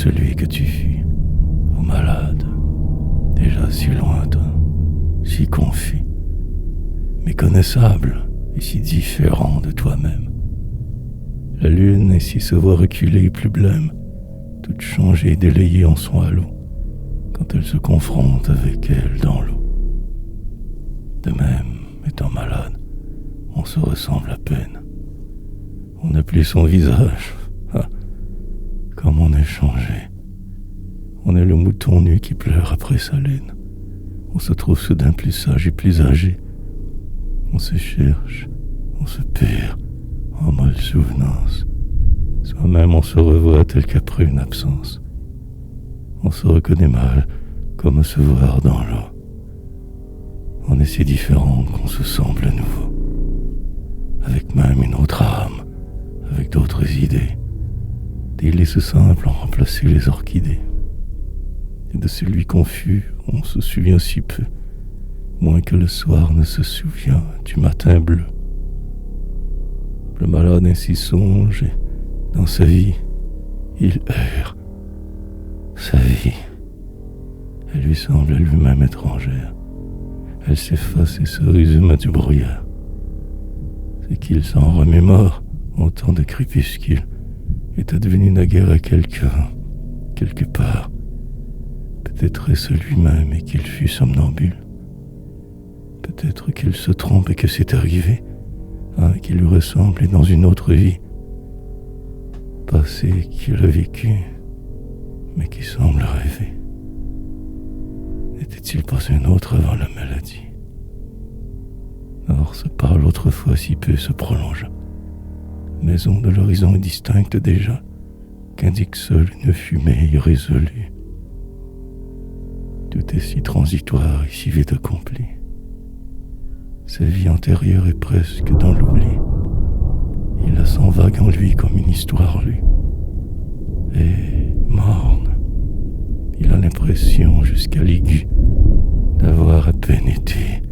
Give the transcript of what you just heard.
celui que tu fus, ô malade, déjà si lointain, si confus, méconnaissable et si différent de toi-même. La lune ainsi se voit reculer plus blême, toute changée, délayée en son halo, quand elle se confronte avec elle dans l'eau. De même, étant malade, on se ressemble à peine. On n'a plus son visage. Ah, comme on est changé. On est le mouton nu qui pleure après sa laine. On se trouve soudain plus sage et plus âgé. On se cherche, on se perd en molle souvenance. Soi-même on se revoit tel qu'après une absence. On se reconnaît mal, comme se voir dans l'eau. On est si différent qu'on se semble à nouveau, avec même une autre âme, avec d'autres idées. Des laisses simples ont remplacé les orchidées. Et de celui confus, on se souvient si peu, moins que le soir ne se souvient du matin bleu. Le malade ainsi songe et, dans sa vie, il erre. Sa vie, elle lui semble à lui-même étrangère. Elle s'efface et se résume à du brouillard. C'est qu'il s'en remémore en temps de crépuscule, est advenu naguère à quelqu'un, quelque part. Peut-être est-ce lui-même et qu'il fut somnambule. Peut-être qu'il se trompe et que c'est arrivé un qui lui ressemble et dans une autre vie. Passé qu'il a vécu, mais qui semble rêver. N'était-il pas un autre avant la maladie? Or, ce parle autrefois si peu se prolongea. Maison de l'horizon indistincte déjà, qu'indique seule une fumée irrésolue. Tout est si transitoire et si vite accompli. Sa vie antérieure est presque dans l'oubli. Il la sent vague en lui comme une histoire lue. Et morne, il a l'impression jusqu'à l'aigu d'avoir à peine été